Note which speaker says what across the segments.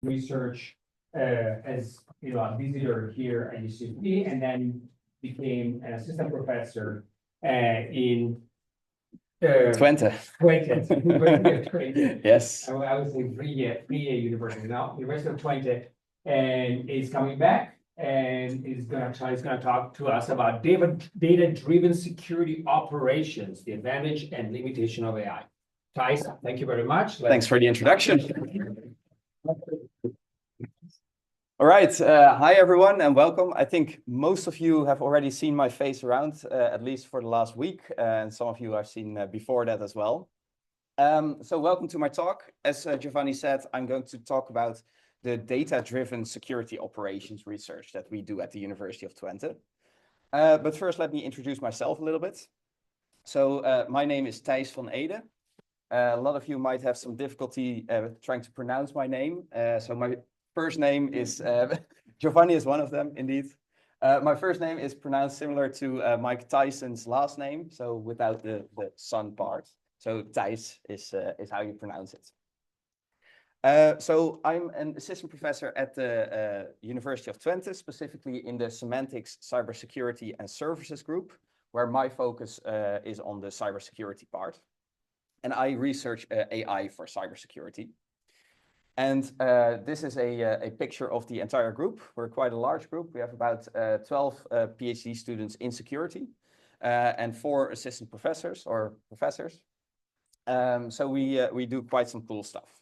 Speaker 1: research as a visitor here at UCT, and then became an assistant professor in
Speaker 2: Twente.
Speaker 1: University of Twente.
Speaker 2: Yes.
Speaker 1: I would say free university now, University of Twente, and is coming back and is going to talk to us about data-driven security operations, the advantage and limitation of AI. Thijs, thank you very much.
Speaker 2: Thanks for the introduction. All right. Hi, everyone, and welcome. I think most of you have already seen my face around, at least for the last week, and some of you I've seen before that as well. So welcome to my talk. As Giovanni said, I'm going to talk about the data-driven security operations research that we do at the University of Twente. But first, let me introduce myself a little bit. So my name is Thijs van Ede. A lot of you might have some difficulty trying to pronounce my name. So my first name is, Giovanni is one of them, indeed. My first name is pronounced similar to Mike Tyson's last name, so without the son part. So Thijs is how you pronounce it. So I'm an assistant professor at the University of Twente, specifically in the Semantics, Cybersecurity and Services group, where my focus is on the cybersecurity part. And I research AI for cybersecurity. And this is a picture of the entire group. We're quite a large group. We have about 12 PhD students in security and 4 assistant professors or professors. So we do quite some cool stuff.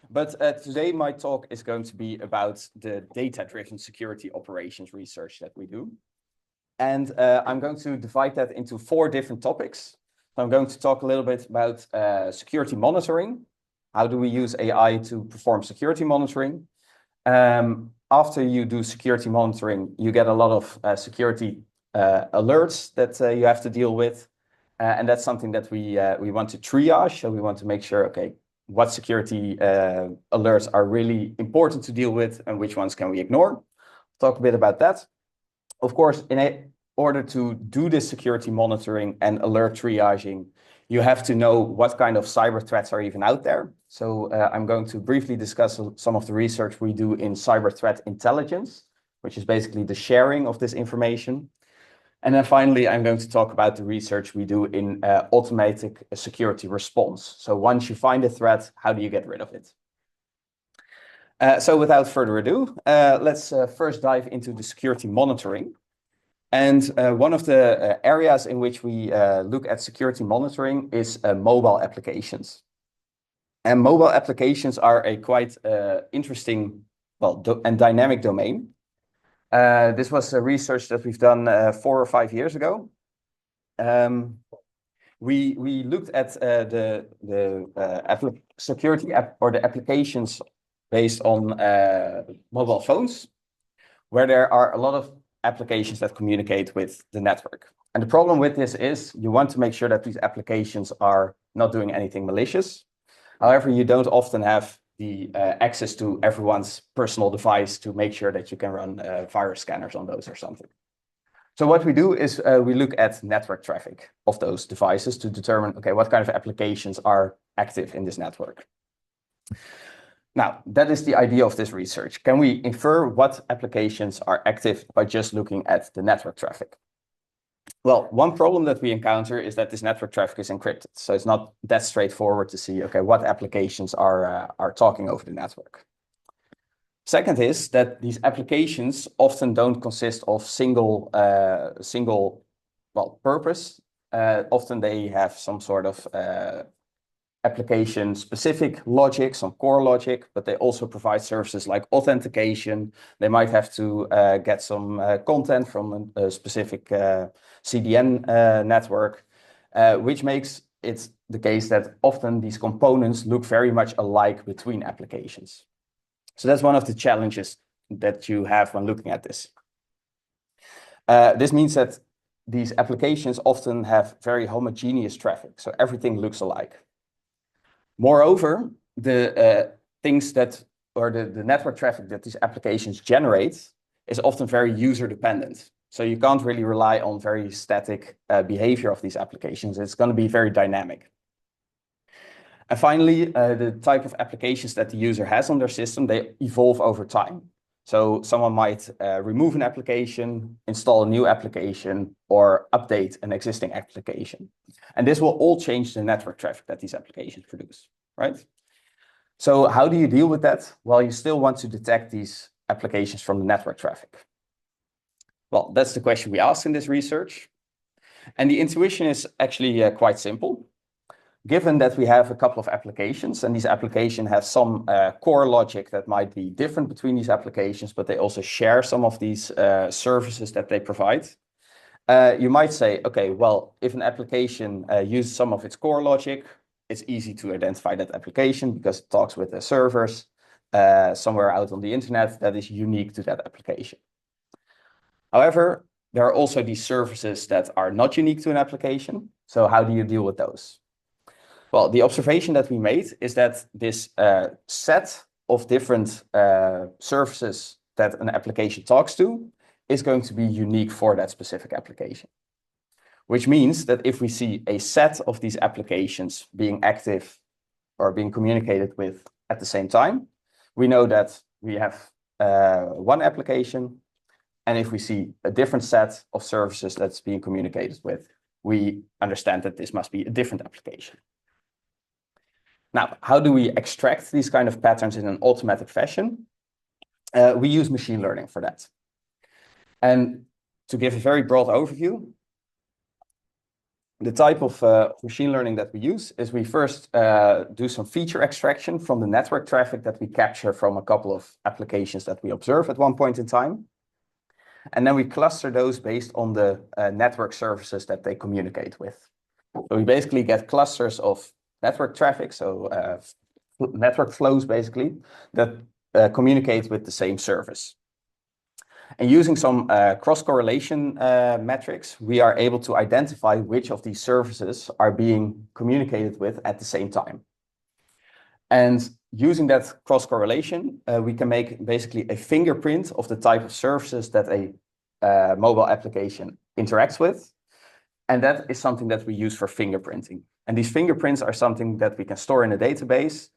Speaker 2: But today my talk is going to be about the data-driven security operations research that we do. And I'm going to divide that into 4 different topics. So I'm going to talk a little bit about security monitoring. How do we use AI to perform security monitoring? After you do security monitoring, you get a lot of security alerts that you have to deal with. And that's something that we want to triage. So we want to make sure, okay, what security alerts are really important to deal with and which ones can we ignore. Talk a bit about that. Of course, in order to do this security monitoring and alert triaging, you have to know what kind of cyber threats are even out there. So I'm going to briefly discuss some of the research we do in cyber threat intelligence, which is basically the sharing of this information. And then finally, I'm going to talk about the research we do in automatic security response. So once you find a threat, how do you get rid of it? So without further ado, let's first dive into the security monitoring. And one of the areas in which we look at security monitoring is mobile applications. And mobile applications are a quite interesting, and dynamic domain. This was research that we've done 4 or 5 years ago. We looked at the security app or the applications based on mobile phones, where there are a lot of applications that communicate with the network. And the problem with this is you want to make sure that these applications are not doing anything malicious. However, you don't often have the access to everyone's personal device to make sure that you can run virus scanners on those or something. So what we do is we look at network traffic of those devices to determine, okay, what kind of applications are active in this network. Now, that is the idea of this research. Can we infer what applications are active by just looking at the network traffic? Well, one problem that we encounter is that this network traffic is encrypted. So it's not that straightforward to see, okay, what applications are talking over the network. Second is that these applications often don't consist of single purpose. Often they have some sort of application-specific logic, some core logic, but they also provide services like authentication. They might have to get some content from a specific CDN network, which makes it the case that often these components look very much alike between applications. So that's one of the challenges that you have when looking at this. This means that these applications often have very homogeneous traffic, so everything looks alike. Moreover, the things that, or the network traffic that these applications generate is often very user dependent. So you can't really rely on very static behavior of these applications. It's going to be very dynamic. And finally, the type of applications that the user has on their system, they evolve over time. So someone might remove an application, install a new application, or update an existing application. And this will all change the network traffic that these applications produce, right? So how do you deal with that? Well, you still want to detect these applications from the network traffic. Well, that's the question we asked in this research. And the intuition is actually quite simple. Given that we have a couple of applications, and these applications have some core logic that might be different between these applications, but they also share some of these services that they provide. You might say, okay, well, if an application uses some of its core logic, it's easy to identify that application because it talks with the servers somewhere out on the internet that is unique to that application. However, there are also these services that are not unique to an application. So how do you deal with those? Well, the observation that we made is that this set of different services that an application talks to is going to be unique for that specific application. Which means that if we see a set of these applications being active or being communicated with at the same time, we know that we have one application. And if we see a different set of services that's being communicated with, we understand that this must be a different application. Now, how do we extract these kind of patterns in an automatic fashion? We use machine learning for that. And to give a very broad overview, the type of machine learning that we use is we first do some feature extraction from the network traffic that we capture from a couple of applications that we observe at one point in time. And then we cluster those based on the network services that they communicate with. So we basically get clusters of network traffic, so network flows basically, that communicate with the same service. And using some cross-correlation metrics, we are able to identify which of these services are being communicated with at the same time. And using that cross-correlation, we can make basically a fingerprint of the type of services that a mobile application interacts with. And that is something that we use for fingerprinting. And these fingerprints are something that we can store in a database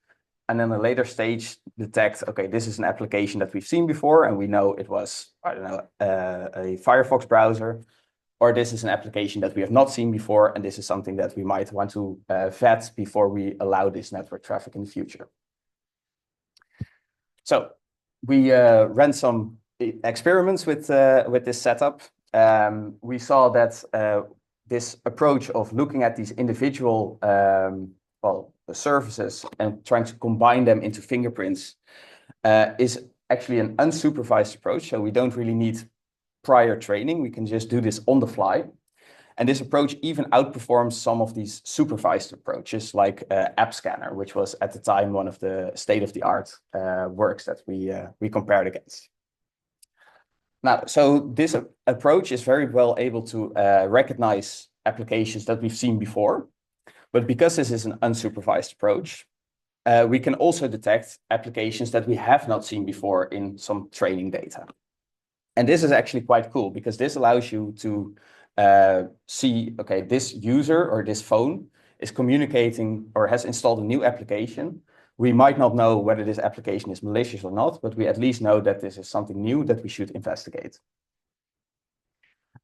Speaker 2: and then a later stage detect, okay, this is an application that we've seen before and we know it was, I don't know, a Firefox browser, or this is an application that we have not seen before and this is something that we might want to vet before we allow this network traffic in the future. So we ran some experiments with this setup. We saw that this approach of looking at these individual services and trying to combine them into fingerprints is actually an unsupervised approach. So we don't really need prior training. We can just do this on the fly. And this approach even outperforms some of these supervised approaches like App Scanner, which was at the time one of the state-of-the-art works that we compared against. Now, so this approach is very well able to recognize applications that we've seen before. But because this is an unsupervised approach, we can also detect applications that we have not seen before in some training data. And this is actually quite cool because this allows you to see, okay, this user or this phone is communicating or has installed a new application. We might not know whether this application is malicious or not, but we at least know that this is something new that we should investigate.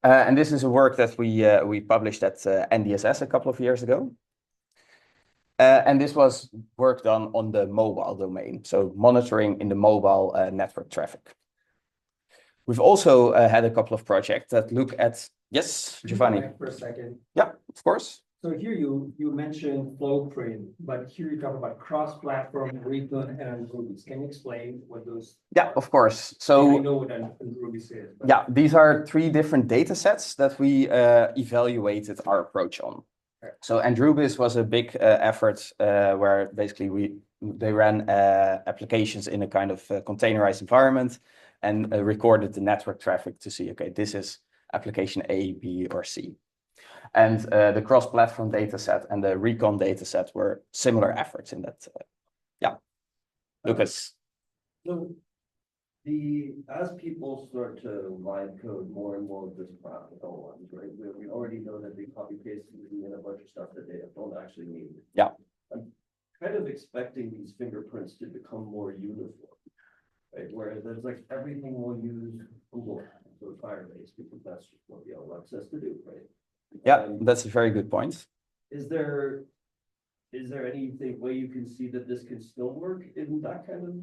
Speaker 2: And this is a work that we published at NDSS a couple of years ago. And this was work done on the mobile domain, so monitoring in the mobile network traffic. We've also had a couple of projects that look at, yes, Giovanni.
Speaker 1: For a second.
Speaker 2: Yeah, of course.
Speaker 1: So here you mentioned Flowprint, but here you talk about cross-platform, Recon, and Rubies. Can you explain what those?
Speaker 2: Yeah, of course. So
Speaker 1: I know what Rubies is. But...
Speaker 2: yeah, these are 3 different data sets that we evaluated our approach on. Okay. So Andrubis was a big effort where basically they ran applications in a kind of containerized environment and recorded the network traffic to see, okay, this is application A, B, or C. And the cross-platform data set and the Recon data set were similar efforts in that. Yeah, Lucas.
Speaker 3: So as people start to vibe code more and more of this practical ones, right? We already know that they copy paste and a bunch of stuff that they don't actually need.
Speaker 2: Yeah.
Speaker 3: I'm kind of expecting these fingerprints to become more uniform. Right, where there's like everything will use Google or Firebase because that's just what the LLM says to do, right?
Speaker 2: Yeah, that's a very good point.
Speaker 3: Is there anything way you can see that this can still work in that kind of?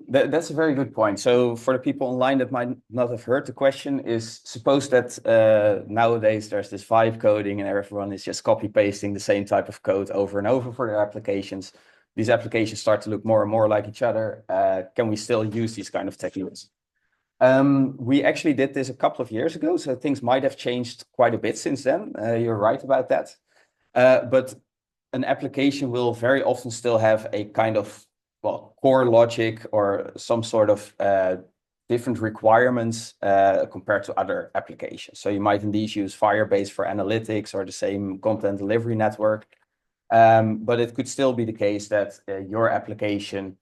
Speaker 2: That's a very good point. So for the people online that might not have heard the question is, suppose that nowadays there's this vibe coding and everyone is just copy pasting the same type of code over and over for their applications. These applications start to look more and more like each other. Can we still use these kind of techniques? We actually did this a couple of years ago, so things might have changed quite a bit since then. You're right about that. But an application will very often still have a kind of core logic or some sort of different requirements compared to other applications. So you might indeed use Firebase for analytics or the same content delivery network. But it could still be the case that your application,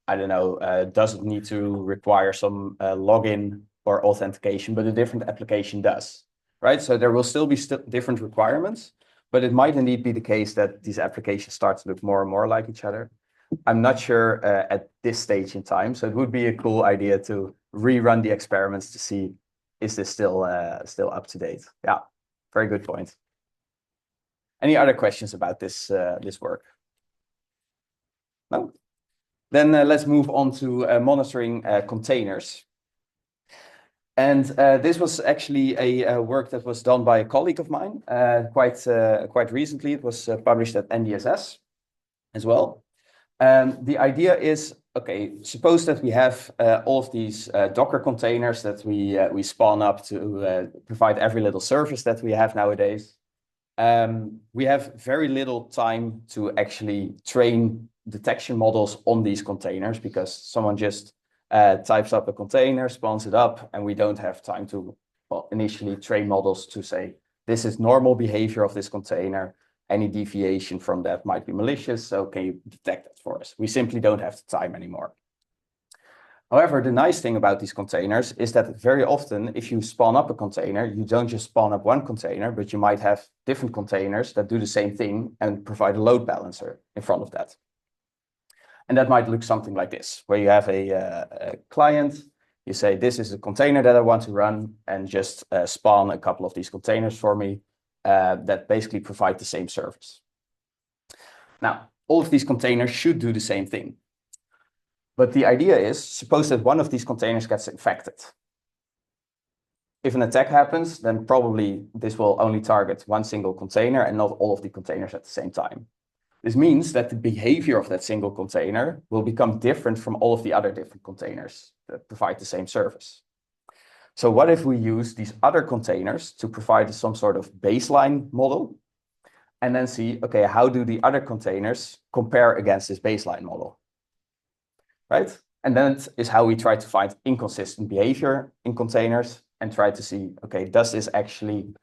Speaker 2: I don't know, doesn't need to require some login or authentication, but a different application does, right? So there will still be different requirements, but it might indeed be the case that these applications start to look more and more like each other. I'm not sure at this stage in time, so it would be a cool idea to rerun the experiments to see, is this still up to date? Yeah, very good point. Any other questions about this work? No? Then let's move on to monitoring containers. And this was actually a work that was done by a colleague of mine quite recently. It was published at NDSS as well. The idea is, okay, suppose that we have all of these Docker containers that we spawn up to provide every little service that we have nowadays. We have very little time to actually train detection models on these containers because someone just types up a container, spawns it up, and we don't have time to initially train models to say, this is normal behavior of this container. Any deviation from that might be malicious, so can you detect that for us? We simply don't have the time anymore. However, the nice thing about these containers is that very often, if you spawn up a container, you don't just spawn up one container, but you might have different containers that do the same thing and provide a load balancer in front of that. And that might look something like this, where you have a client, you say, this is a container that I want to run, and just spawn a couple of these containers for me. That basically provide the same service. Now, all of these containers should do the same thing. But the idea is, suppose that one of these containers gets infected. If an attack happens, then probably this will only target one single container and not all of the containers at the same time. This means that the behavior of that single container will become different from all of the other different containers that provide the same service. So what if we use these other containers to provide some sort of baseline model and then see, okay, how do the other containers compare against this baseline model, right? And then it is how we try to find inconsistent behavior in containers and try to see, okay, does this actually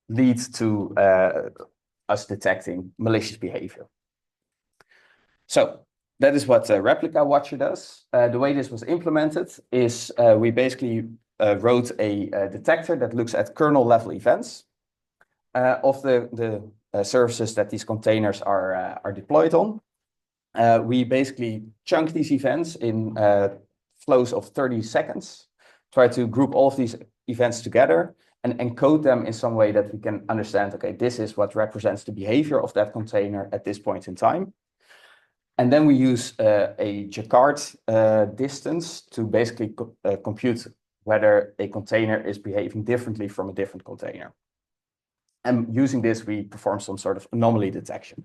Speaker 2: lead to us detecting malicious behavior? So that is what Replica Watcher does. The way this was implemented is we basically wrote a detector that looks at kernel level events of the services that these containers are deployed on. We basically chunk these events in flows of 30 seconds, try to group all of these events together and encode them in some way that we can understand, okay, this is what represents the behavior of that container at this point in time. And then we use a Jacquard distance to basically compute whether a container is behaving differently from a different container. And using this, we perform some sort of anomaly detection.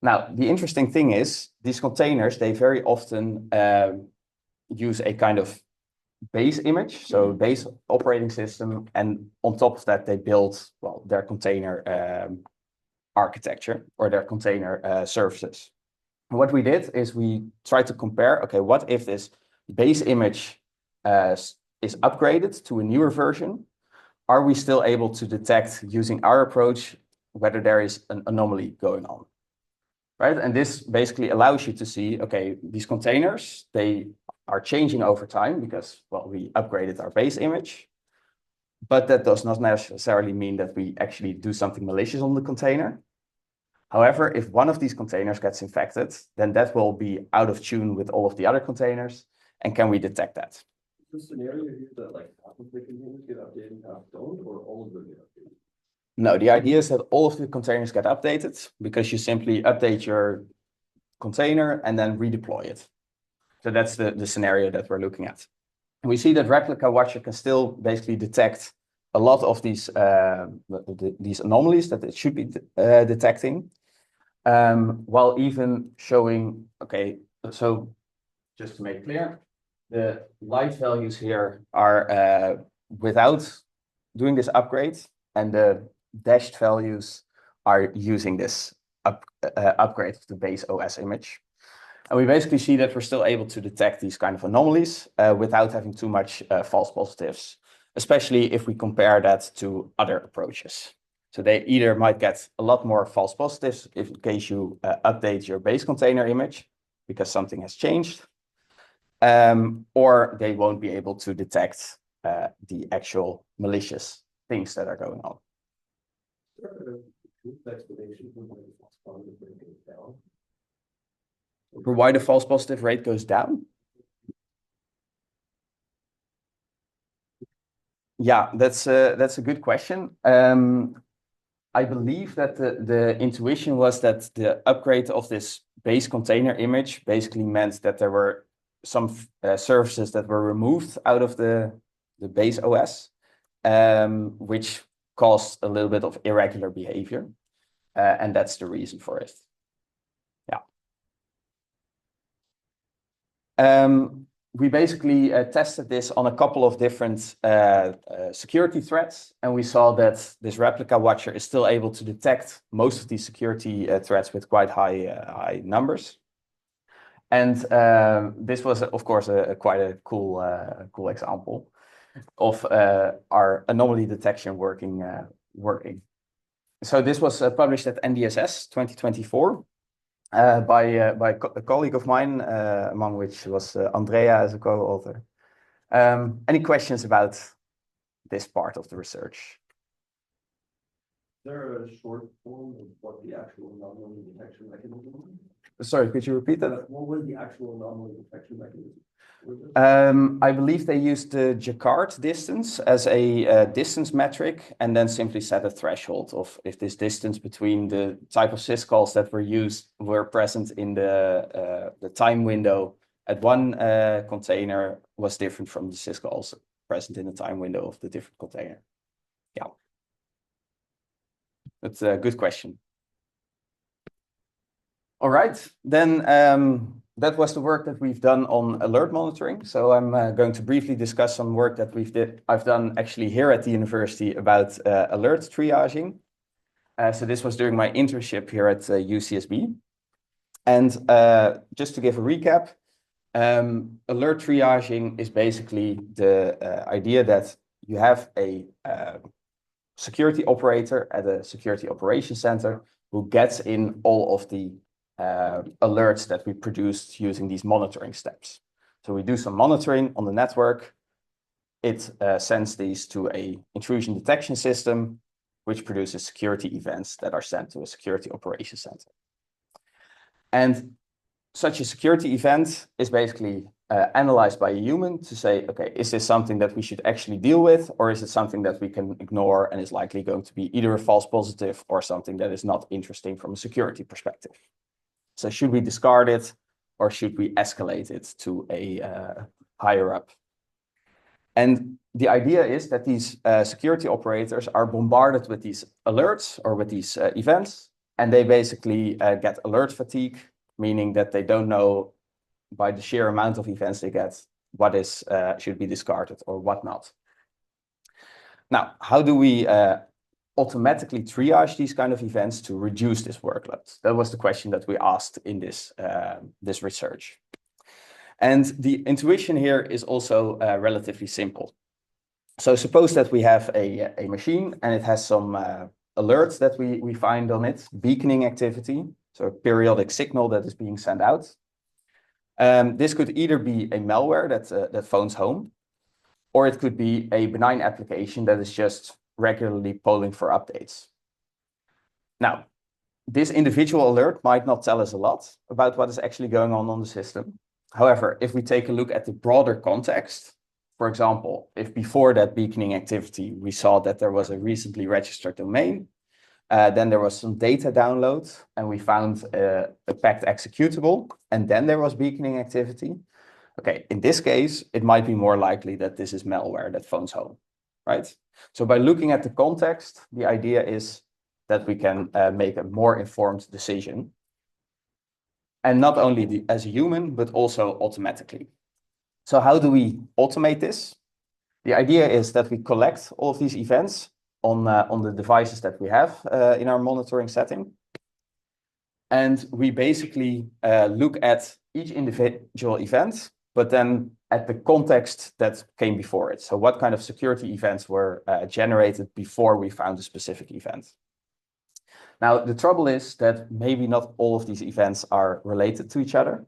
Speaker 2: Now, the interesting thing is these containers, they very often use a kind of base image, so base operating system, and on top of that, they build, well, their container architecture or their container services. And what we did is we tried to compare, okay, what if this base image is upgraded to a newer version? Are we still able to detect, using our approach, whether there is an anomaly going on? Right? And this basically allows you to see, okay, these containers, they are changing over time because, well, we upgraded our base image, but that does not necessarily mean that we actually do something malicious on the container. However, if one of these containers gets infected, then that will be out of tune with all of the other containers. And can we detect that?
Speaker 3: Is the scenario here that like half of the containers get updated and half don't, or all of them get updated?
Speaker 2: No, the idea is that all of the containers get updated because you simply update your container and then redeploy it. So that's the scenario that we're looking at. And we see that Replica Watcher can still basically detect a lot of these anomalies that it should be detecting, while even showing, okay, so just to make clear, the light values here are without doing this upgrade, and the dashed values are using this upgrade of the base OS image. And we basically see that we're still able to detect these kind of anomalies without having too much false positives, especially if we compare that to other approaches. So they either might get a lot more false positives in case you update your base container image because something has changed, or they won't be able to detect the actual malicious things that are going on. For why the false positive rate goes down? Yeah, that's a good question. I believe that the intuition was that the upgrade of this base container image basically meant that there were some services that were removed out of the base OS, which caused a little bit of irregular behavior. And that's the reason for it. Yeah. We basically tested this on a couple of different security threats, and we saw that this Replica Watcher is still able to detect most of these security threats with quite high numbers. And this was, of course, quite a cool example of our anomaly detection working. So this was published at NDSS 2024. By a colleague of mine, among which was Andrea as a co-author. Any questions about this part of the research?
Speaker 3: Is there a short form of what the actual anomaly detection mechanism was?
Speaker 2: Sorry, could you repeat that?
Speaker 3: What was the actual anomaly detection mechanism?
Speaker 2: I believe they used the Jacquard distance as a distance metric, and then simply set a threshold of if this distance between the type of syscalls that were present in the time window at one container was different from the syscalls present in the time window of the different container. Yeah, that's a good question. All right, then. That was the work that we've done on alert monitoring. So I'm going to briefly discuss some work that I've done actually here at the university about alert triaging. So this was during my internship here at UCSB. And just to give a recap, alert triaging is basically the idea that you have a security operator at a security operations center who gets in all of the alerts that we produced using these monitoring steps. So we do some monitoring on the network. It sends these to an intrusion detection system, which produces security events that are sent to a security operations center. And such a security event is basically analyzed by a human to say, okay, is this something that we should actually deal with, or is it something that we can ignore and is likely going to be either a false positive or something that is not interesting from a security perspective? So should we discard it, or should we escalate it to a higher up? And the idea is that these security operators are bombarded with these alerts or with these events, and they basically get alert fatigue, meaning that they don't know by the sheer amount of events they get what is should be discarded or what not. Now, how do we automatically triage these kind of events to reduce this workload? That was the question that we asked in this research. And the intuition here is also relatively simple. So suppose that we have a machine and it has some alerts that we find on it, beaconing activity, so a periodic signal that is being sent out. This could either be a malware that phones home, or it could be a benign application that is just regularly polling for updates. Now, this individual alert might not tell us a lot about what is actually going on the system. However, if we take a look at the broader context, for example, if before that beaconing activity, we saw that there was a recently registered domain, then there was some data download and we found a packed executable, and then there was beaconing activity. Okay, in this case, it might be more likely that this is malware that phones home, right? So by looking at the context, the idea is that we can make a more informed decision. And not only as a human, but also automatically. So how do we automate this? The idea is that we collect all of these events on the devices that we have in our monitoring setting. And we basically look at each individual event, but then at the context that came before it. So what kind of security events were generated before we found a specific event? Now, the trouble is that maybe not all of these events are related to each other.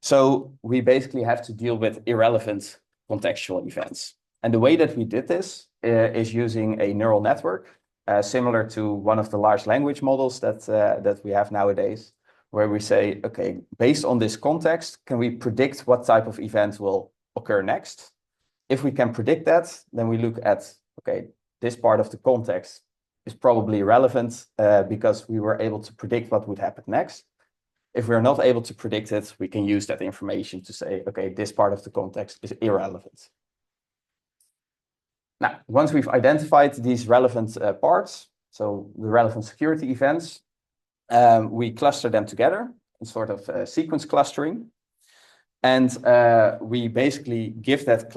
Speaker 2: So we basically have to deal with irrelevant contextual events. And the way that we did this is using a neural network, similar to one of the large language models that we have nowadays, where we say, okay, based on this context, can we predict what type of event will occur next? If we can predict that, then we look at, okay, this part of the context is probably relevant because we were able to predict what would happen next. If we're not able to predict it, we can use that information to say, okay, this part of the context is irrelevant. Now, once we've identified these relevant parts, so the relevant security events, we cluster them together in sort of sequence clustering. And we basically give that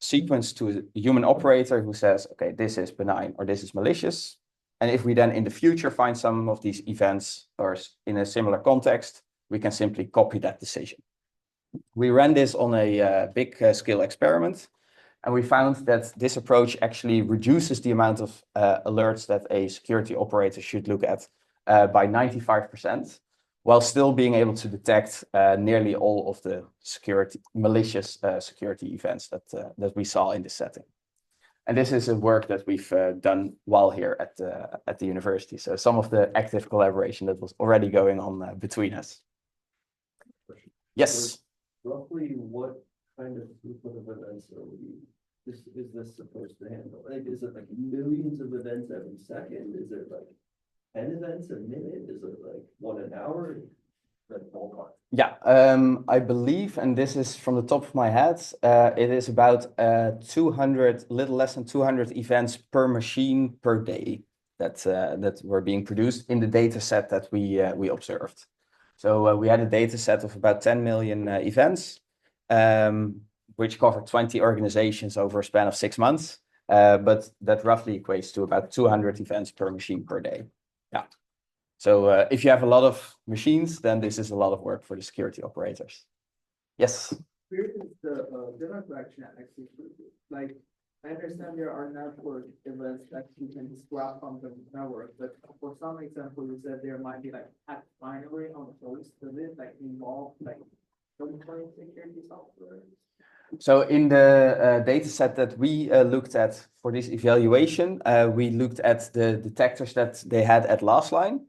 Speaker 2: sequence to a human operator who says, okay, this is benign or this is malicious. And if we then in the future find some of these events or in a similar context, we can simply copy that decision. We ran this on a big scale experiment, and we found that this approach actually reduces the amount of alerts that a security operator should look at by 95%, while still being able to detect nearly all of the malicious security events that we saw in this setting. And this is a work that we've done while here at the university. So some of the active collaboration that was already going on between us. Yes.
Speaker 3: Roughly what kind of throughput of events is this supposed to handle? Like, is it like millions of events every second? Is it like 10 events a minute? Is it like 1 an hour? That ballpark.
Speaker 2: Yeah, I believe, and this is from the top of my head, it is about 200, little less than 200 events per machine per day that were being produced in the data set that we observed. So we had a data set of about 10 million events, which covered 20 organizations over a span of 6 months. But that roughly equates to about 200 events per machine per day. Yeah. So if you have a lot of machines, then this is a lot of work for the security operators. Yes.
Speaker 4: Where is the data collection actually? Like, I understand there are network events that you can swap from the network, but for some example, you said there might be like hack binary on the host. Does it like involve like third-party security software?
Speaker 2: So in the data set that we looked at for this evaluation, we looked at the detectors that they had at last line.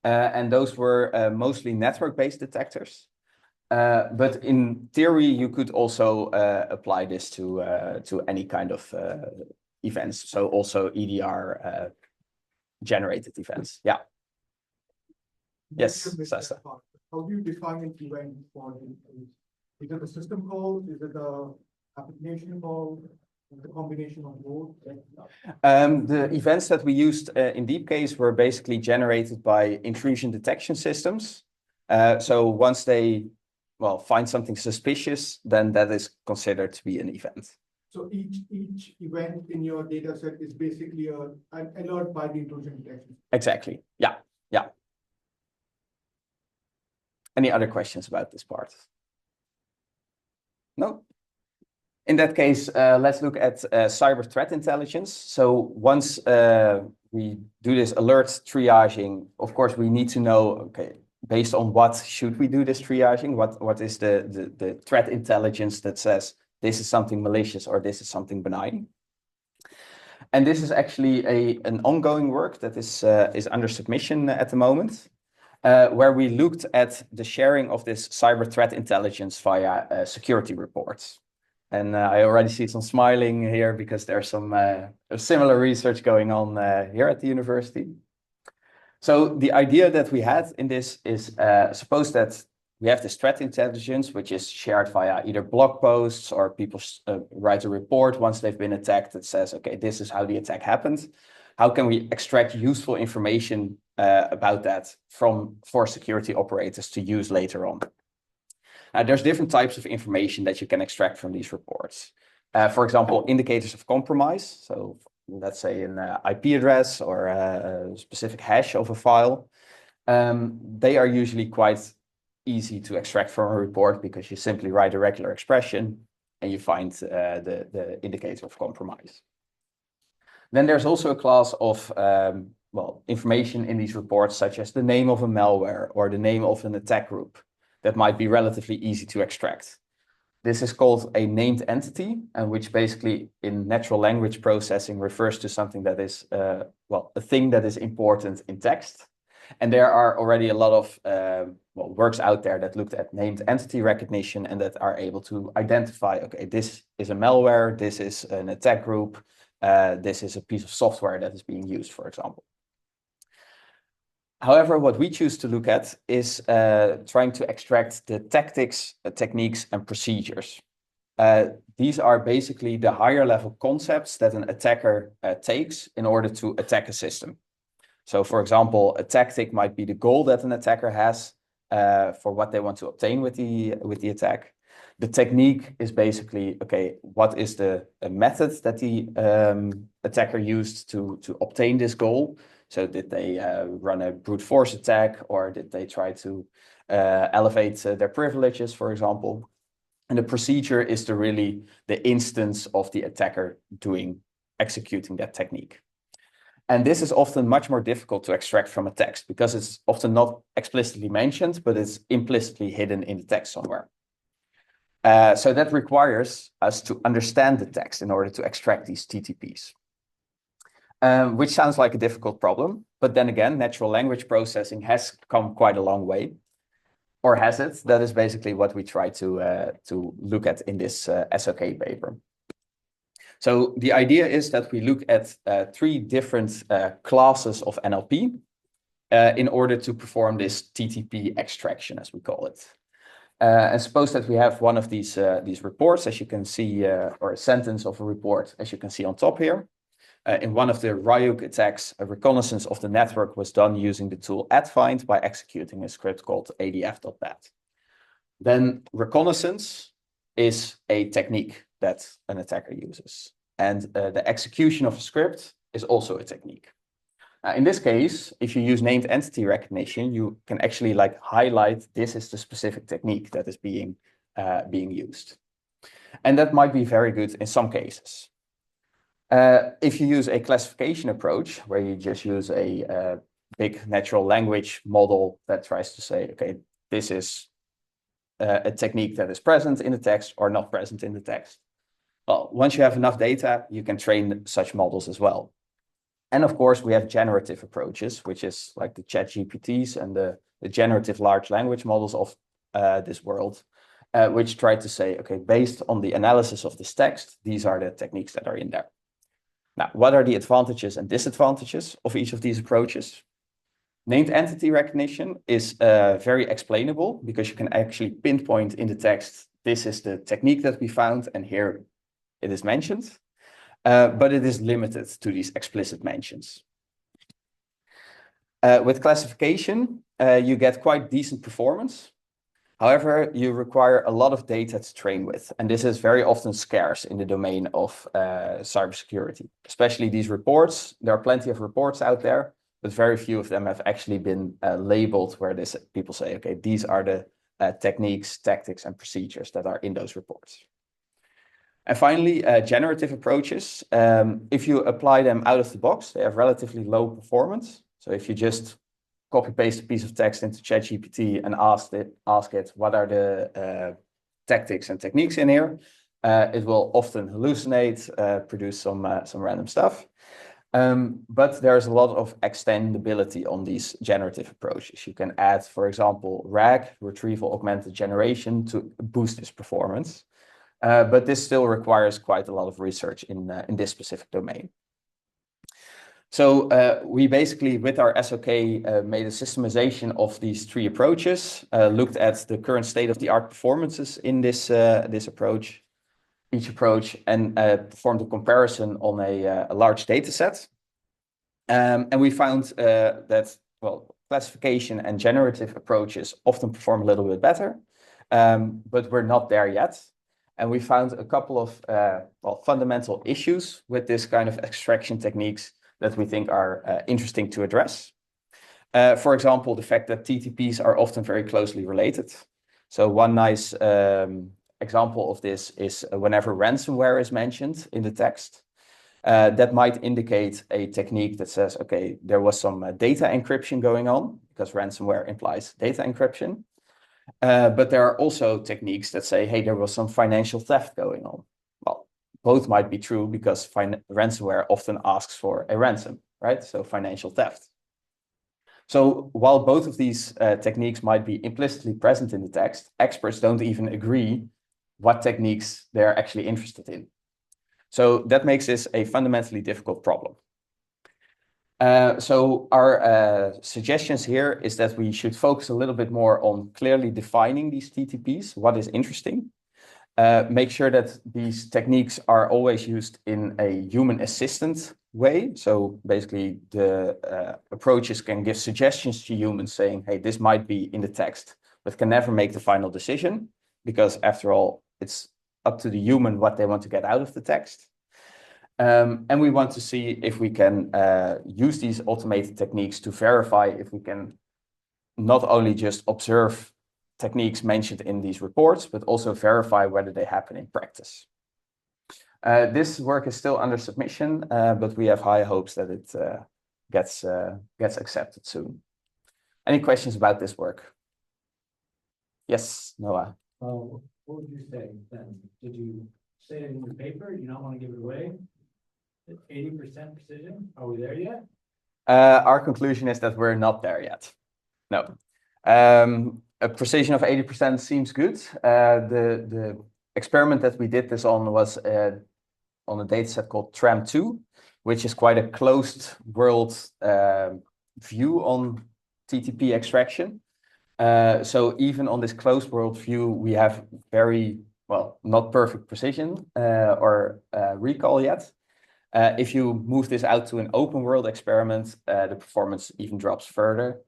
Speaker 2: And those were mostly network-based detectors. But in theory, you could also apply this to any kind of events. So also EDR generated events. Yeah. Yes, Sasa.
Speaker 5: How do you define an event for the, is it a system call? Is it a application call? The combination of both?
Speaker 2: The events that we used in Deepcase were basically generated by intrusion detection systems. So once they find something suspicious, then that is considered to be an event.
Speaker 5: So each event in your data set is basically an alert by the intrusion detection.
Speaker 2: Exactly. Yeah. Yeah. Any other questions about this part? No? In that case, let's look at cyber threat intelligence. So once we do this alert triaging, of course, we need to know, okay, based on what should we do this triaging? What is the threat intelligence that says this is something malicious or this is something benign? And this is actually an ongoing work that is under submission at the moment, where we looked at the sharing of this cyber threat intelligence via security reports. And I already see some smiling here because there's some similar research going on here at the university. So the idea that we had in this is suppose that we have this threat intelligence, which is shared via either blog posts or people write a report once they've been attacked that says, okay, this is how the attack happened. How can we extract useful information about that for security operators to use later on? There's different types of information that you can extract from these reports. For example, indicators of compromise. So let's say an IP address or a specific hash of a file. They are usually quite easy to extract from a report because you simply write a regular expression and you find the indicator of compromise. Then there's also a class of information in these reports, such as the name of a malware or the name of an attack group that might be relatively easy to extract. This is called a named entity, and which basically in natural language processing refers to something that is, a thing that is important in text. And there are already a lot of works out there that looked at named entity recognition and that are able to identify, okay, this is a malware, this is an attack group, this is a piece of software that is being used, for example. However, what we choose to look at is trying to extract the tactics, techniques, and procedures. These are basically the higher level concepts that an attacker takes in order to attack a system. So, for example, a tactic might be the goal that an attacker has for what they want to obtain with the attack. The technique is basically, okay, what is the method that the attacker used to obtain this goal? So did they run a brute force attack, or did they try to elevate their privileges, for example? And the procedure is the instance of the attacker executing that technique. And this is often much more difficult to extract from a text because it's often not explicitly mentioned, but it's implicitly hidden in the text somewhere. So that requires us to understand the text in order to extract these TTPs. Which sounds like a difficult problem, but then again, natural language processing has come quite a long way, or has it? That is basically what we try to look at in this SOK paper. So the idea is that we look at 3 different classes of NLP in order to perform this TTP extraction, as we call it. And suppose that we have one of these reports, as you can see, or a sentence of a report, as you can see on top here. In one of the Ryuk attacks, a reconnaissance of the network was done using the tool @find by executing a script called adf.bat. Then reconnaissance is a technique that an attacker uses. And the execution of a script is also a technique. In this case, if you use named entity recognition, you can actually highlight this is the specific technique that is being used. And that might be very good in some cases. If you use a classification approach, where you just use a big natural language model that tries to say, okay, this is a technique that is present in the text or not present in the text. Well, once you have enough data, you can train such models as well. And of course, we have generative approaches, which is like the ChatGPTs and the generative large language models of this world, which try to say, okay, based on the analysis of this text, these are the techniques that are in there. Now, what are the advantages and disadvantages of each of these approaches? Named entity recognition is very explainable because you can actually pinpoint in the text, this is the technique that we found, and here it is mentioned. But it is limited to these explicit mentions. With classification, you get quite decent performance. However, you require a lot of data to train with, and this is very often scarce in the domain of cybersecurity. Especially these reports, there are plenty of reports out there, but very few of them have actually been labeled where people say, okay, these are the techniques, tactics, and procedures that are in those reports. And finally, generative approaches, if you apply them out of the box, they have relatively low performance. So if you just copy-paste a piece of text into ChatGPT and ask it what are the tactics and techniques in here, it will often hallucinate, produce some random stuff. But there's a lot of extendability on these generative approaches. You can add, for example, RAG, retrieval augmented generation, to boost this performance. But this still requires quite a lot of research in this specific domain. So we basically, with our SOK, made a systemization of these three approaches, looked at the current state-of-the-art performances in this each approach, and performed a comparison on a large data set. And we found that, well, classification and generative approaches often perform a little bit better, but we're not there yet. And we found a couple of fundamental issues with this kind of extraction techniques that we think are interesting to address. For example, the fact that TTPs are often very closely related. So one nice example of this is whenever ransomware is mentioned in the text, that might indicate a technique that says, okay, there was some data encryption going on, because ransomware implies data encryption. But there are also techniques that say, hey, there was some financial theft going on. Well, both might be true, because ransomware often asks for a ransom, right? So financial theft. So while both of these techniques might be implicitly present in the text, experts don't even agree what techniques they're actually interested in. So that makes this a fundamentally difficult problem. So our suggestions here is that we should focus a little bit more on clearly defining these TTPs, what is interesting. Make sure that these techniques are always used in a human assistant way. So basically the approaches can give suggestions to humans saying, hey, this might be in the text, but can never make the final decision, because after all, it's up to the human what they want to get out of the text. And we want to see if we can use these automated techniques to verify if we can not only just observe techniques mentioned in these reports, but also verify whether they happen in practice. This work is still under submission, but we have high hopes that it gets accepted soon. Any questions about this work? Yes, Noah.
Speaker 6: What would you say then? Did you say it in the paper? You don't want to give it away? 80% precision? Are we there yet?
Speaker 2: Our conclusion is that we're not there yet. No. A precision of 80% seems good. The experiment that we did this on was on a data set called TRAM2, which is quite a closed world view on TTP extraction. So even on this closed world view, we have very, well, not perfect precision or recall yet. If you move this out to an open world experiment, the performance even drops further.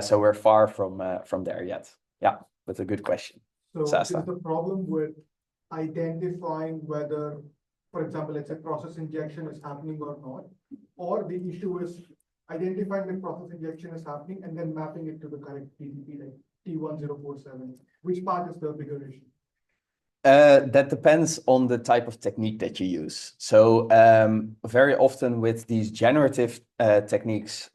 Speaker 2: So we're far from there yet. Yeah, but a good question.
Speaker 5: So
Speaker 2: Sasta.
Speaker 5: is the problem with identifying whether, for example, let's say process injection is happening or not, or the issue is identifying the process injection is happening and then mapping it to the correct TTP, like T1047? Which part is the bigger issue?
Speaker 2: That depends on the type of technique that you use. So very often with these generative techniques,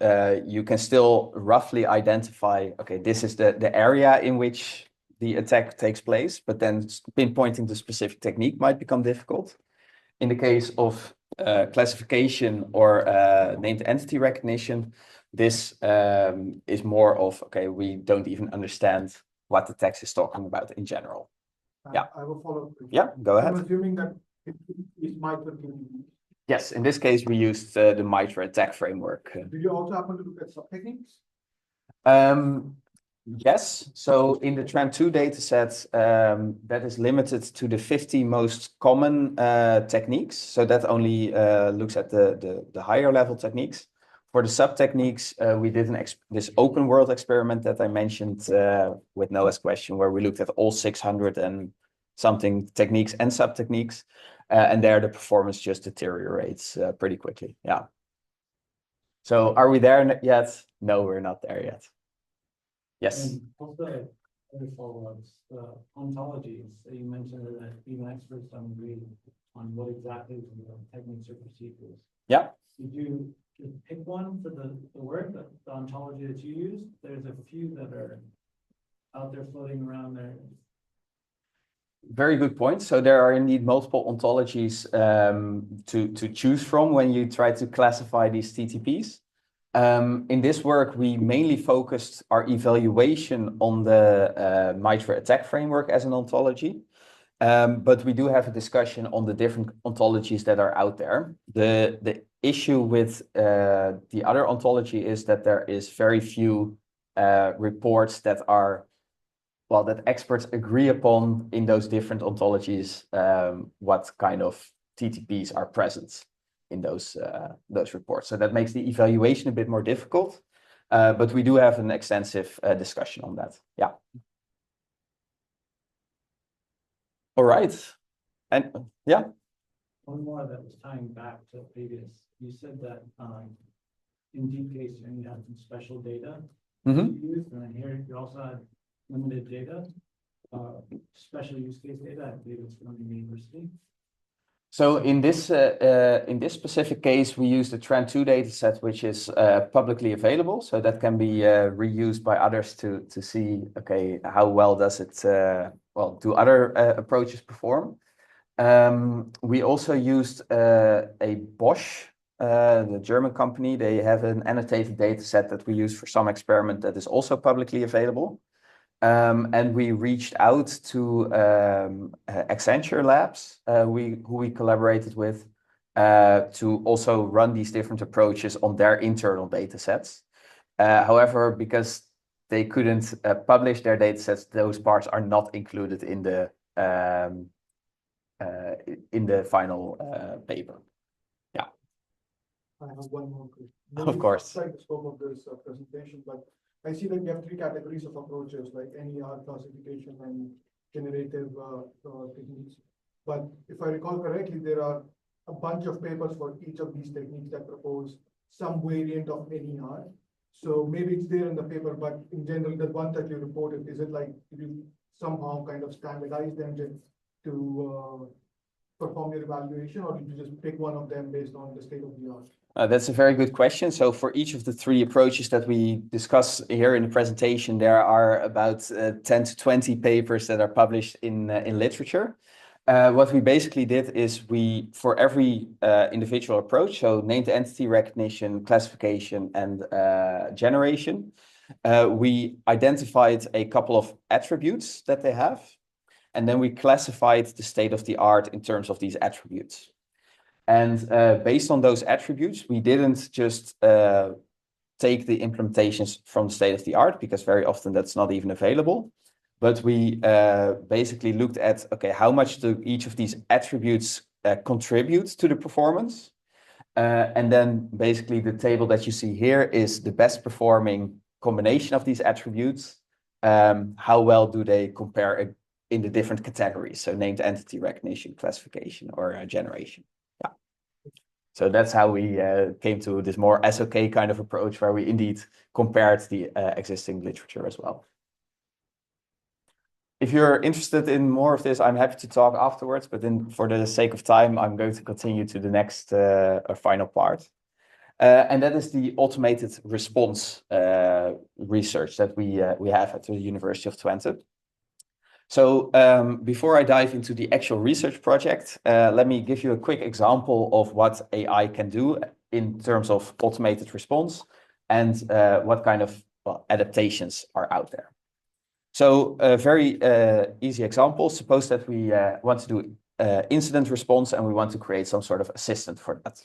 Speaker 2: you can still roughly identify, okay, this is the area in which the attack takes place, but then pinpointing the specific technique might become difficult. In the case of classification or named entity recognition, this is more of, okay, we don't even understand what the text is talking about in general. Yeah.
Speaker 5: I will follow up.
Speaker 2: Yeah, go ahead.
Speaker 5: I'm assuming that it is MITRE TTP.
Speaker 2: Yes, in this case, we used the MITRE attack framework.
Speaker 5: Do you also happen to look at sub-techniques?
Speaker 2: Yes, so in the TRAM2 dataset, that is limited to the 50 most common techniques. So that only looks at the higher level techniques. For the sub-techniques, we did this open world experiment that I mentioned with Noah's question, where we looked at all 600 and something techniques and sub-techniques. And there the performance just deteriorates pretty quickly. Yeah. So are we there yet? No, we're not there yet. Yes.
Speaker 6: And also, other follow-ups, the ontologies that you mentioned that even experts don't agree on what exactly the techniques or procedures.
Speaker 2: Yeah.
Speaker 6: Did you just pick one for the work, the ontology that you used? There's a few that are out there floating around there.
Speaker 2: Very good point. So there are indeed multiple ontologies to choose from when you try to classify these TTPs. In this work, we mainly focused our evaluation on the MITRE ATT&CK framework as an ontology. But we do have a discussion on the different ontologies that are out there. The issue with the other ontology is that there is very few reports that are, well, that experts agree upon in those different ontologies, what kind of TTPs are present in those reports. So that makes the evaluation a bit more difficult, but we do have an extensive discussion on that. Yeah. All right. And yeah.
Speaker 6: One more that was tying back to previous. You said that in deep case, you have some special data
Speaker 2: Mm-hmm.
Speaker 6: you used, and then here you also had limited data, special use case data. I believe it's from the university.
Speaker 2: So in this specific case, we use the Trend2 dataset, which is publicly available, so that can be reused by others to see, okay, how well does it, well, do other approaches perform? We also used a Bosch, the German company. They have an annotated dataset that we use for some experiment that is also publicly available. And we reached out to Accenture Labs, who we collaborated with, to also run these different approaches on their internal datasets. However, because they couldn't publish their datasets, those parts are not included in the final paper. Yeah.
Speaker 5: I have one more question.
Speaker 2: Of
Speaker 5: Maybe
Speaker 2: course.
Speaker 5: outside the scope of this presentation, but I see that you have three categories of approaches, like NER classification and generative techniques. But if I recall correctly, there are a bunch of papers for each of these techniques that propose some variant of NER. So maybe it's there in the paper, but in general, the one that you reported, is it like you somehow kind of standardize them to perform your evaluation, or did you just pick one of them based on the state of the art?
Speaker 2: That's a very good question. So for each of the three approaches that we discuss here in the presentation, there are about 10 to 20 papers that are published in literature. What we basically did is for every individual approach, so named entity recognition, classification, and generation, we identified a couple of attributes that they have, and then we classified the state of the art in terms of these attributes. And based on those attributes, we didn't just take the implementations from the state of the art, because very often that's not even available. But we basically looked at, okay, how much do each of these attributes contribute to the performance? And then basically the table that you see here is the best performing combination of these attributes. How well do they compare in the different categories? So named entity recognition, classification, or generation. Yeah. So that's how we came to this more SOK kind of approach, where we indeed compared the existing literature as well. If you're interested in more of this, I'm happy to talk afterwards, but for the sake of time, I'm going to continue to the next final part. And that is the automated response research that we have at the University of Twente. So before I dive into the actual research project, let me give you a quick example of what AI can do in terms of automated response and what kind of adaptations are out there. So a very easy example, suppose that we want to do incident response and we want to create some sort of assistant for that.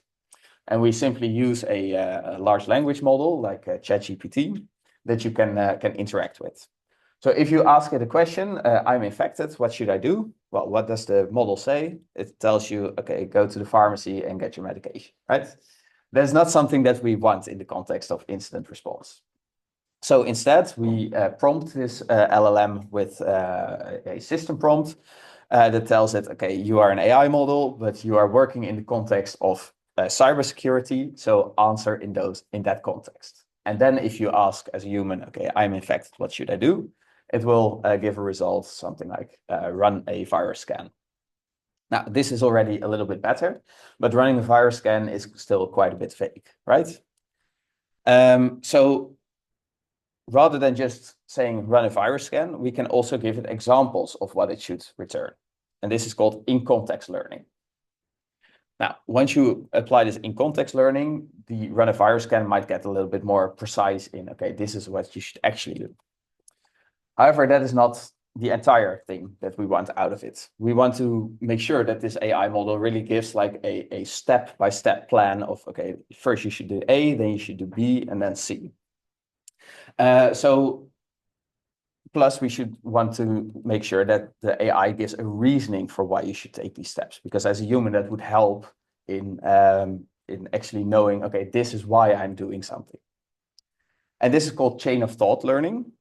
Speaker 2: And we simply use a large language model like ChatGPT that you can interact with. So if you ask it a question, I'm infected, what should I do? Well, what does the model say? It tells you, okay, go to the pharmacy and get your medication, right? That's not something that we want in the context of incident response. So instead, we prompt this LLM with a system prompt that tells it, okay, you are an AI model, but you are working in the context of cybersecurity, so answer in that context. And then if you ask as a human, okay, I'm infected, what should I do? It will give a result, something like run a virus scan. Now, this is already a little bit better, but running a virus scan is still quite a bit vague, right? So rather than just saying run a virus scan, we can also give it examples of what it should return. and this is called in-context learning. Now, once you apply this in-context learning, the run a virus scan might get a little bit more precise in, okay, this is what you should actually do. However, that is not the entire thing that we want out of it. We want to make sure that this AI model really gives like a step-by-step plan of, okay, first you should do A, then you should do B, and then C. Plus, we should want to make sure that the AI gives a reasoning for why you should take these steps, because as a human, that would help in actually knowing, okay, this is why I'm doing something. And this is called chain of thought learning.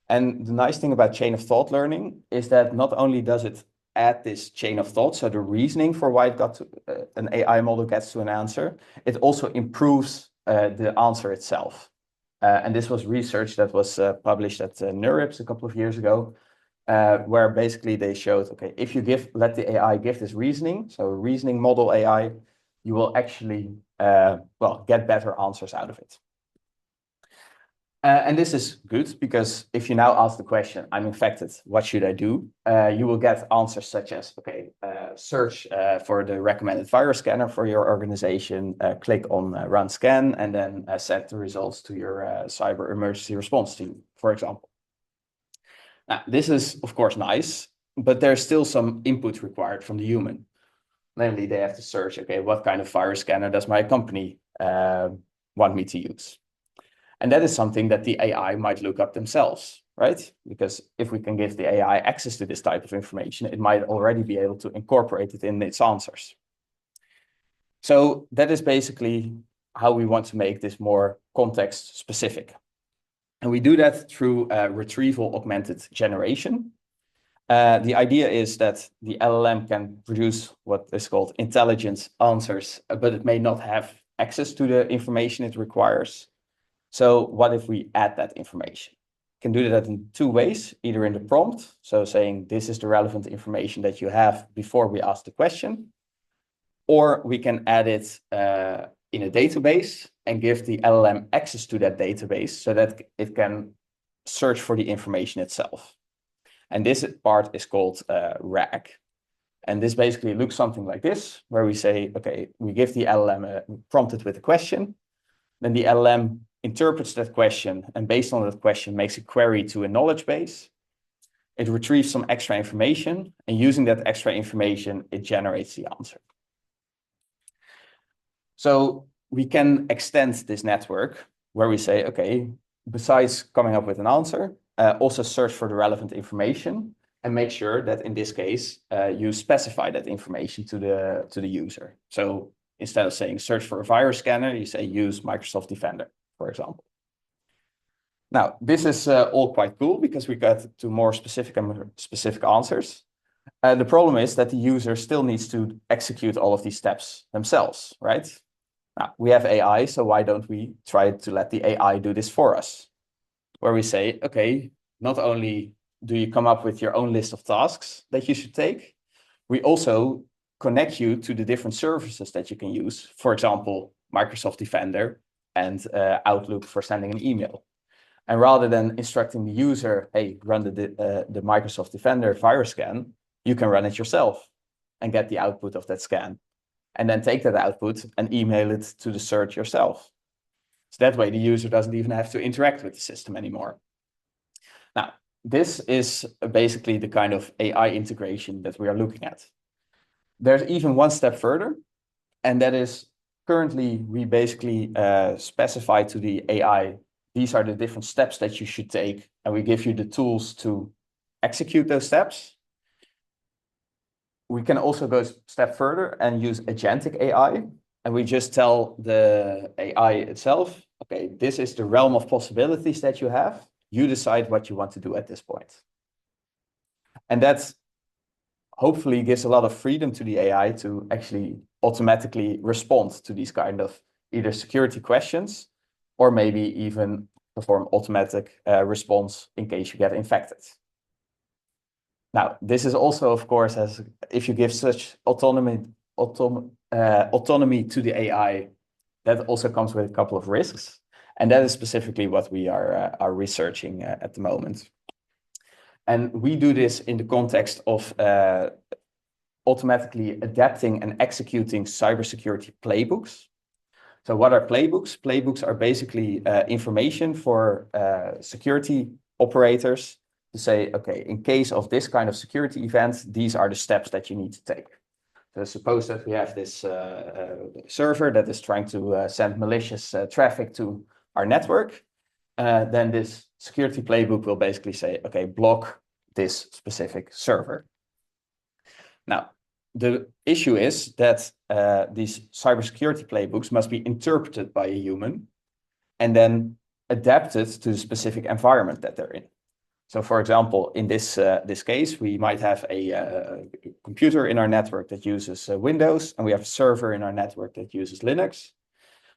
Speaker 2: And the nice thing about chain of thought learning is that not only does it add this chain of thought, so the reasoning for why it got to, an AI model gets to an answer, it also improves the answer itself. And this was research that was published at NeurIPS a couple of years ago, where basically they showed, okay, if you let the AI give this reasoning, so a reasoning model AI, you will actually, get better answers out of it. And this is good because if you now ask the question, I'm infected, what should I do? You will get answers such as, okay, search for the recommended virus scanner for your organization, click on run scan, and then send the results to your cyber emergency response team, for example. Now, this is, of course, nice, but there's still some input required from the human. Namely, they have to search, okay, what kind of virus scanner does my company want me to use? And that is something that the AI might look up themselves, right? Because if we can give the AI access to this type of information, it might already be able to incorporate it in its answers. So that is basically how we want to make this more context specific. And we do that through retrieval augmented generation. The idea is that the LLM can produce what is called intelligent answers, but it may not have access to the information it requires. So what if we add that information? Can do that in two ways, either in the prompt, so saying this is the relevant information that you have before we ask the question, or we can add it in a database and give the LLM access to that database so that it can search for the information itself. And this part is called RAG. And this basically looks something like this, where we say, okay, we give the LLM prompted with a question, then the LLM interprets that question, and based on that question, makes a query to a knowledge base. It retrieves some extra information, and using that extra information, it generates the answer. So we can extend this network where we say, okay, besides coming up with an answer, also search for the relevant information and make sure that in this case, you specify that information to the user. So instead of saying search for a virus scanner, you say use Microsoft Defender, for example. Now, this is all quite cool because we got to more specific answers. The problem is that the user still needs to execute all of these steps themselves, right? Now, we have AI, so why don't we try to let the AI do this for us? Where we say, okay, not only do you come up with your own list of tasks that you should take, we also connect you to the different services that you can use. For example, Microsoft Defender and Outlook for sending an email. And rather than instructing the user, hey, run the Microsoft Defender virus scan, you can run it yourself and get the output of that scan. And then take that output and email it to the search yourself. So that way the user doesn't even have to interact with the system anymore. Now, this is basically the kind of AI integration that we are looking at. There's even one step further, and that is currently we basically specify to the AI, these are the different steps that you should take, and we give you the tools to execute those steps. We can also go a step further and use agentic AI, and we just tell the AI itself, okay, this is the realm of possibilities that you have. You decide what you want to do at this point. And that hopefully gives a lot of freedom to the AI to actually automatically respond to these kind of either security questions or maybe even perform automatic response in case you get infected. Now, this is also, of course, as if you give such autonomy to the AI, that also comes with a couple of risks. And that is specifically what we are researching at the moment. And we do this in the context of automatically adapting and executing cybersecurity playbooks. So what are playbooks? Playbooks are basically information for security operators to say, okay, in case of this kind of security event, these are the steps that you need to take. So suppose that we have this server that is trying to send malicious traffic to our network. Then this security playbook will basically say, okay, block this specific server. Now, the issue is that these cybersecurity playbooks must be interpreted by a human and then adapted to the specific environment that they're in. So, for example, in this case, we might have a computer in our network that uses Windows, and we have a server in our network that uses Linux.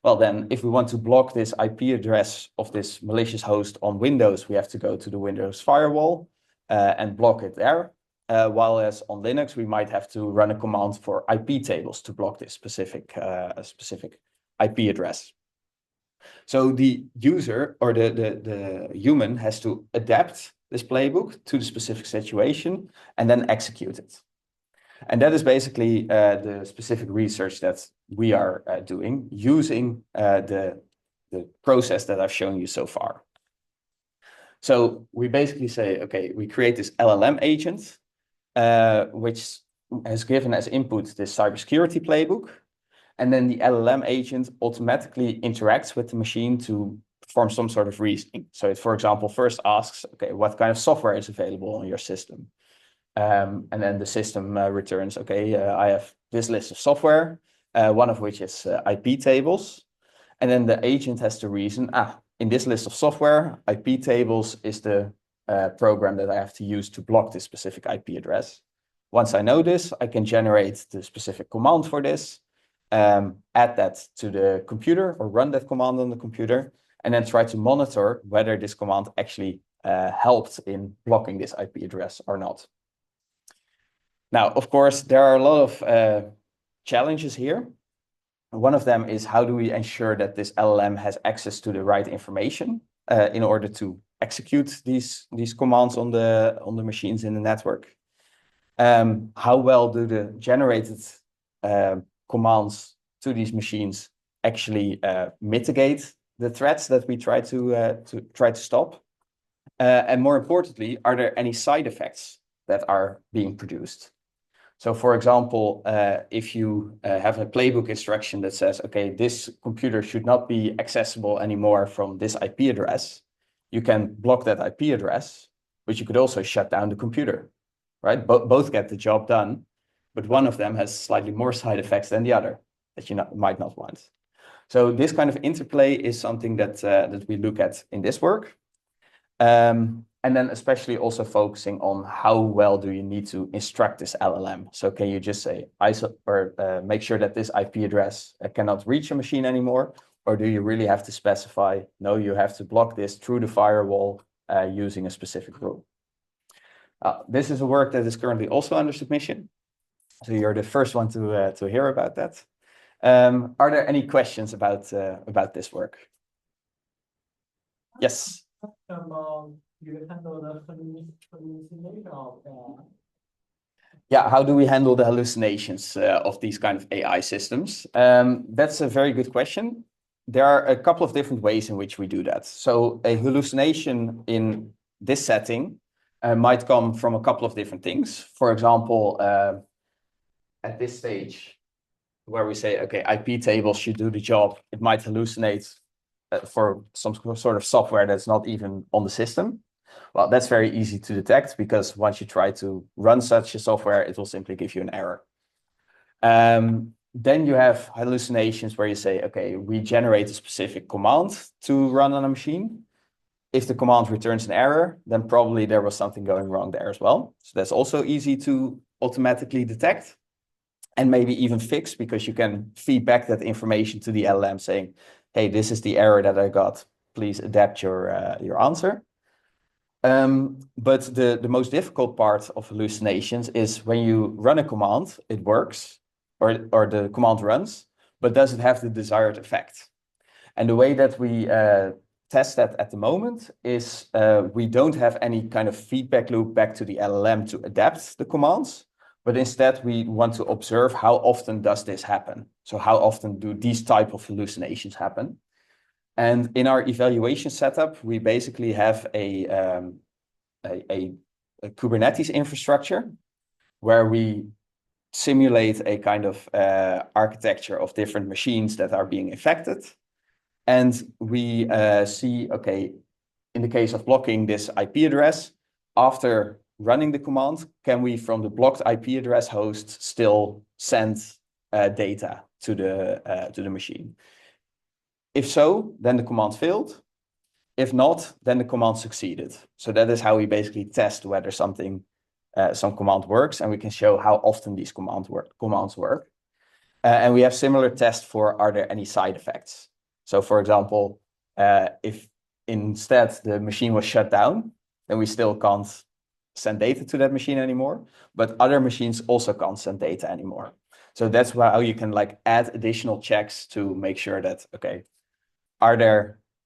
Speaker 2: Well, then, if we want to block this IP address of this malicious host on Windows, we have to go to the Windows firewall and block it there. While as on Linux, we might have to run a command for IP tables to block this specific IP address. So the user or the human has to adapt this playbook to the specific situation and then execute it. And that is basically the specific research that we are doing using the process that I've shown you so far. So we basically say, okay, we create this LLM agent, which has given as input this cybersecurity playbook. And then the LLM agent automatically interacts with the machine to perform some sort of reasoning. So it, for example, first asks, okay, what kind of software is available on your system? And then the system returns, okay, I have this list of software, one of which is IP tables. And then the agent has to reason, in this list of software, IP tables is the program that I have to use to block this specific IP address. Once I know this, I can generate the specific command for this, add that to the computer or run that command on the computer, and then try to monitor whether this command actually helped in blocking this IP address or not. Now, of course, there are a lot of challenges here. One of them is how do we ensure that this LLM has access to the right information in order to execute these commands on the machines in the network? How well do the generated commands to these machines actually mitigate the threats that we try to stop? And more importantly, are there any side effects that are being produced? So, for example, if you have a playbook instruction that says, okay, this computer should not be accessible anymore from this IP address, you can block that IP address, but you could also shut down the computer, right? Both get the job done, but one of them has slightly more side effects than the other that you might not want. So this kind of interplay is something that we look at in this work. And then especially also focusing on how well do you need to instruct this LLM. So can you just say, make sure that this IP address cannot reach a machine anymore? Or do you really have to specify, no, you have to block this through the firewall using a specific rule? This is a work that is currently also under submission. So you're the first one to hear about that. Are there any questions about this work? Yes.
Speaker 6: You handle the hallucination of
Speaker 2: Yeah, how do we handle the hallucinations of these kind of AI systems? That's a very good question. There are a couple of different ways in which we do that. So a hallucination in this setting might come from a couple of different things. For example, at this stage where we say, okay, IP tables should do the job, it might hallucinate for some sort of software that's not even on the system. Well, that's very easy to detect because once you try to run such a software, it will simply give you an error. Then you have hallucinations where you say, okay, we generate a specific command to run on a machine. If the command returns an error, then probably there was something going wrong there as well. So that's also easy to automatically detect and maybe even fix because you can feed back that information to the LLM saying, hey, this is the error that I got. Please adapt your answer. But the most difficult part of hallucinations is when you run a command, it works, or the command runs, but does it have the desired effect? And the way that we test that at the moment is we don't have any kind of feedback loop back to the LLM to adapt the commands, but instead we want to observe how often does this happen. So how often do these type of hallucinations happen? And in our evaluation setup, we basically have a Kubernetes infrastructure where we simulate a kind of architecture of different machines that are being affected. And we see, okay, in the case of blocking this IP address, after running the command, can we from the blocked IP address host still send data to the machine? If so, then the command failed. If not, then the command succeeded. So that is how we basically test whether some command works, and we can show how often these commands work. And we have similar tests for are there any side effects. So for example, if instead the machine was shut down, then we still can't send data to that machine anymore, but other machines also can't send data anymore. So that's how you can like add additional checks to make sure that, okay,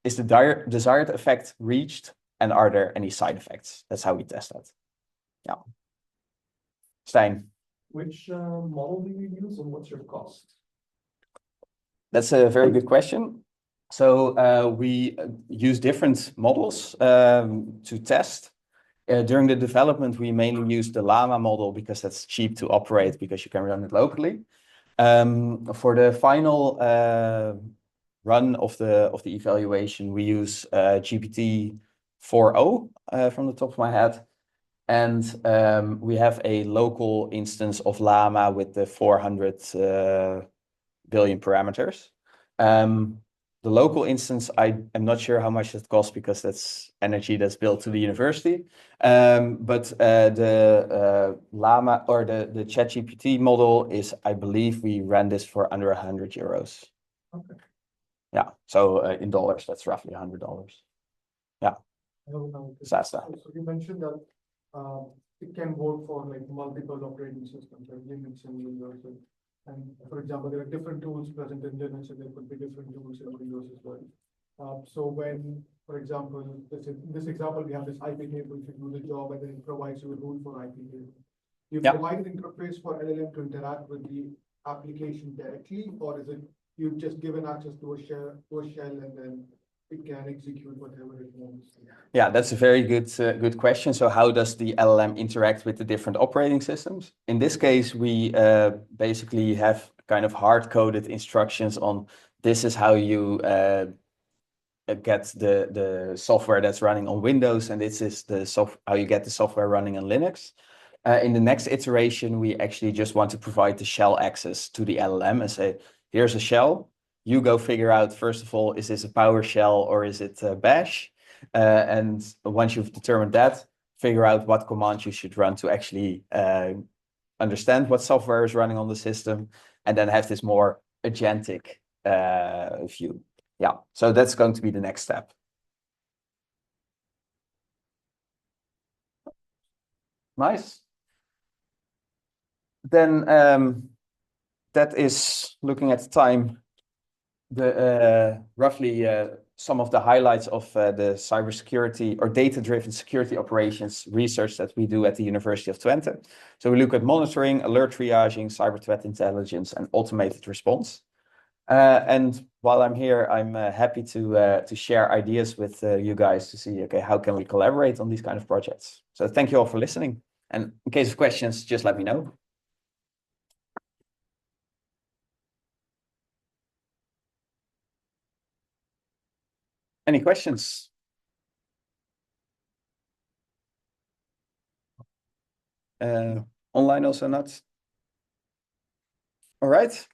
Speaker 2: is the desired effect reached, and are there any side effects? That's how we test that. Yeah. Stijn.
Speaker 7: Which model do you use and what's your cost?
Speaker 2: That's a very good question. So we use different models to test. During the development, we mainly use the Llama model because that's cheap to operate because you can run it locally. For the final run of the evaluation, we use GPT 4.0 from the top of my head. And we have a local instance of Llama with the 400 billion parameters. The local instance, I am not sure how much it costs because that's energy that's built to the university. But the Llama or the ChatGPT model is, I believe we ran this for under 100 euros.
Speaker 5: Okay.
Speaker 2: Yeah, so in dollars, that's roughly $100. Yeah. Sasta.
Speaker 5: So you mentioned that it can work for like multiple operating systems, like Linux and Windows. And for example, there are different tools present in Linux, and there could be different tools in Windows as well. So when, for example, in this example, we have this IP table, if you do the job, and then it provides you a rule for IP table. You provide an interface for LLM to interact with the application directly, or is it you've just given access to a shell, and then it can execute whatever it wants?
Speaker 2: Yeah, that's a very good question. So how does the LLM interact with the different operating systems? In this case, we basically have kind of hard-coded instructions on this is how you get the software that's running on Windows, and this is how you get the software running on Linux. In the next iteration, we actually just want to provide the shell access to the LLM and say, here's a shell. You go figure out, first of all, is this a PowerShell or is it Bash? And once you've determined that, figure out what commands you should run to actually understand what software is running on the system, and then have this more agentic view. Yeah, so that's going to be the next step. Nice. Then that is, looking at the time, roughly some of the highlights of the cybersecurity or data-driven security operations research that we do at the University of Twente. So we look at monitoring, alert triaging, cyber threat intelligence, and automated response. And while I'm here, I'm happy to share ideas with you guys to see, okay, how can we collaborate on these kind of projects? So thank you all for listening. And in case of questions, just let me know. Any questions? Online also not? All right.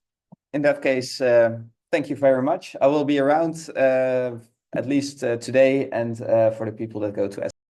Speaker 2: In that case, thank you very much. I will be around at least today and for the people that go to